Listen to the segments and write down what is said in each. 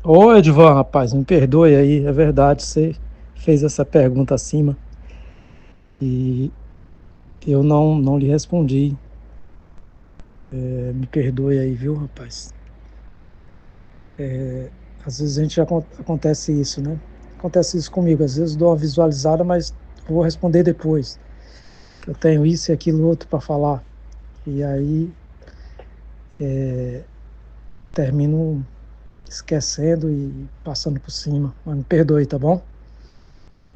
Ô, Edvan, rapaz, me perdoe aí, é verdade, você fez essa pergunta acima e eu não lhe respondi. Me perdoe aí, viu, rapaz? Às vezes acontece isso, né? Acontece isso comigo, às vezes dou uma visualizada, mas vou responder depois. Eu tenho isso e aquilo outro para falar. E aí termino esquecendo e passando por cima. Mas me perdoe, tá bom?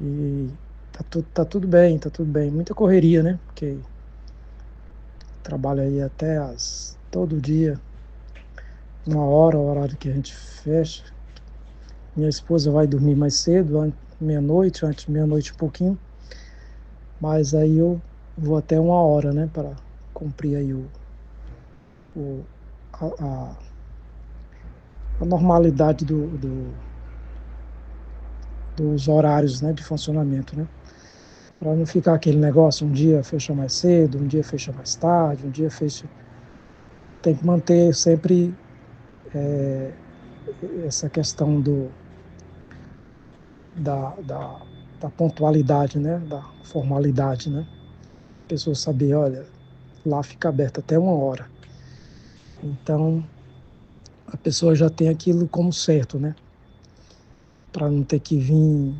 E tá tudo bem, tá tudo bem. Muita correria, né? Porque trabalho aí todo dia, uma hora, o horário que a gente fecha. Minha esposa vai dormir mais cedo, meia-noite, antes de meia-noite um pouquinho, mas aí eu vou até uma hora, né, para cumprir aí o, a, a- a normalidade dos horários, né, de funcionamento, né, para não ficar aquele negócio, um dia fecha mais cedo, um dia fecha mais tarde, um dia fecha. Tem que manter sempre essa questão da, da, da pontualidade, né? Da formalidade, né? A pessoa saber, olha, lá fica aberto até uma hora. Então, a pessoa já tem aquilo como certo, né? Para não ter que vir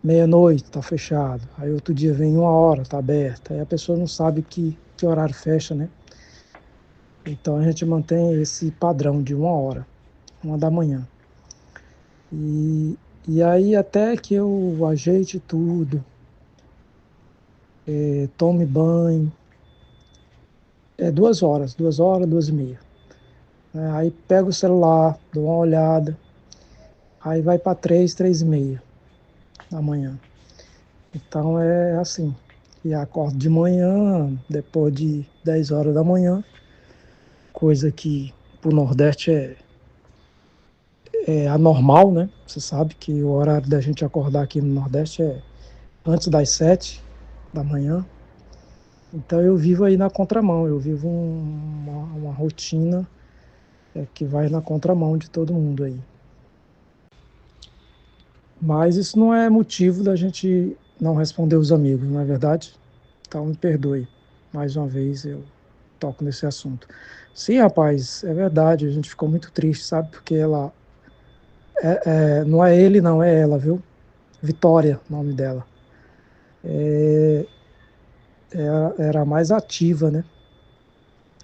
meia-noite, tá fechado. Aí outro dia vem uma hora, tá aberto. Aí a pessoa não sabe que horário fecha, né? Então a gente mantém esse padrão de uma hora, uma da manhã. E, e aí até que eu ajeite tudo, tome banho, 2 horas, 2h30. Né? Aí pego o celular, dou uma olhada, aí vai para 3h30 da manhã. Então é assim. E acordo de manhã, depois de 10 horas da manhã, coisa que para o Nordeste é anormal, né? Você sabe que o horário da gente acordar aqui no Nordeste é antes das 7 da manhã. Então eu vivo aí na contramão, eu vivo uma rotina que vai na contramão de todo mundo aí. Mas isso não é motivo da gente não responder os amigos, não é verdade? Então me perdoe. Mais uma vez eu toco nesse assunto. Sim, rapaz, é verdade. A gente ficou muito triste, sabe? Porque ela não é ele, não é ela, viu? Vitória, o nome dela. Era a mais ativa, né?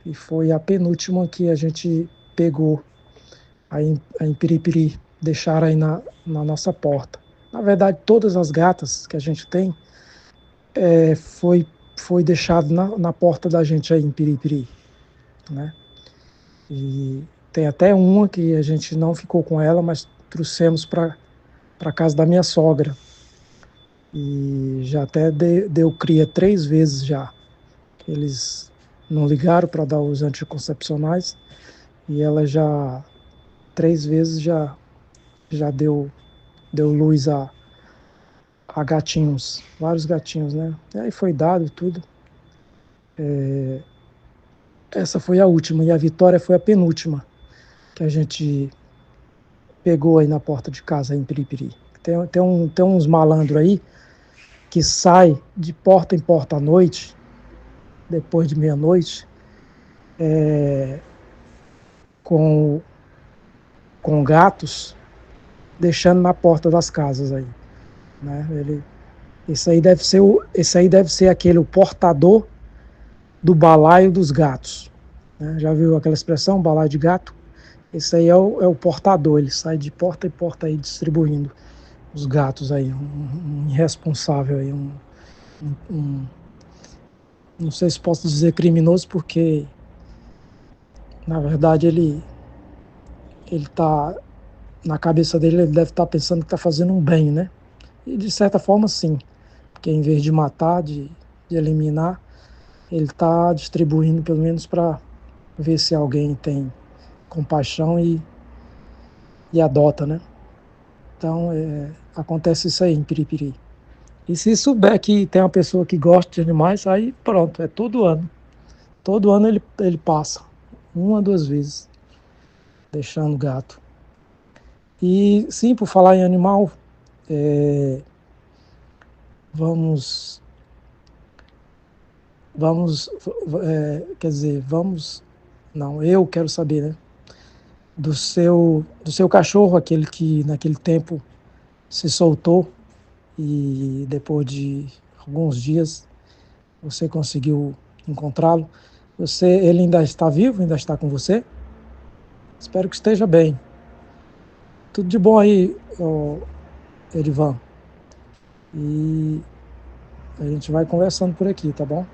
E foi a penúltima que a gente pegou aí em Piripiri, deixaram aí na nossa porta. Na verdade, todas as gatas que a gente tem foi deixado na porta da gente aí em Piripiri, né? E tem até uma que a gente não ficou com ela, mas trouxemos para casa da minha sogra. E já até deu cria 3 vezes já. Eles não ligaram para dar os anticoncepcionais e ela já 3 vezes já deu luz a gatinhos, vários gatinhos, né? E aí foi dado tudo. Essa foi a última e a Vitória foi a penúltima que a gente pegou aí na porta de casa aí em Piripiri. Tem uns malandros aí que sai de porta em porta à noite, depois de meia-noite, com, com gatos, deixando na porta das casas aí, né? Esse aí deve ser aquele o portador do balaio dos gatos, né? Já viu aquela expressão, balaio de gato? Esse aí é o portador, ele sai de porta em porta aí distribuindo os gatos aí, um irresponsável aí, um, não sei se posso dizer criminoso, porque na verdade ele tá, na cabeça dele ele deve estar pensando que está fazendo um bem, né? E de certa forma sim, porque em vez de matar, de eliminar, ele está distribuindo pelo menos para ver se alguém tem compaixão e adota, né? Então acontece isso aí em Piripiri. E se souber que tem uma pessoa que gosta de animais, aí pronto, é todo ano. Todo ano ele passa, uma, 2 vezes, deixando o gato. E sim, por falar em animal, é, vamos, vamos, quer dizer, vamos, não, eu quero saber, né, do seu cachorro, aquele que naquele tempo se soltou e depois de alguns dias você conseguiu encontrá-lo. Ele ainda está vivo? Ainda está com você? Espero que esteja bem. Tudo de bom aí, Edivan. E a gente vai conversando por aqui, tá bom?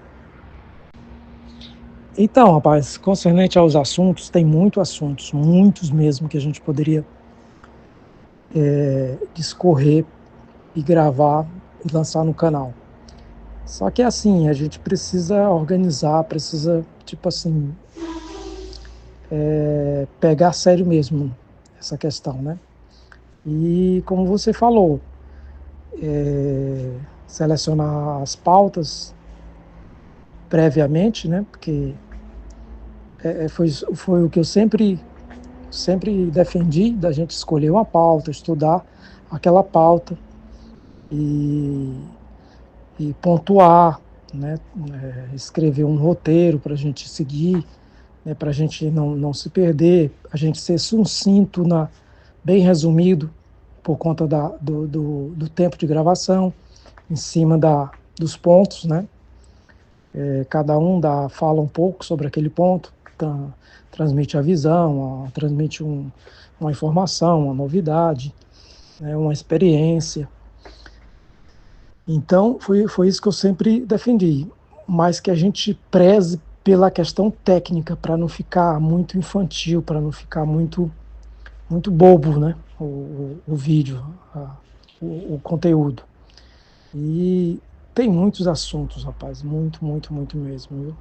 Então, rapaz, concernente aos assuntos, tem muitos assuntos, muitos mesmo, que a gente poderia discorrer e gravar e lançar no canal. Só que assim, a gente precisa organizar, precisa, tipo assim, pegar a sério mesmo essa questão, né? E como você falou, selecionar as pautas previamente, né? Porque foi o que eu sempre defendi, da gente escolher uma pauta, estudar aquela pauta e, e pontuar, né? Escrever um roteiro para a gente seguir, né? Para a gente não se perder, a gente ser sucinto, bem resumido, por conta do tempo de gravação, em cima dos pontos, né? Cada um fala um pouco sobre aquele ponto, transmite a visão, transmite uma informação, uma novidade, né? Uma experiência. Então, foi isso que eu sempre defendi, mas que a gente preze pela questão técnica, para não ficar muito infantil, para não ficar muito bobo, né? O vídeo, o conteúdo. E tem muitos assuntos, rapaz, muito, muito, muito mesmo, viu?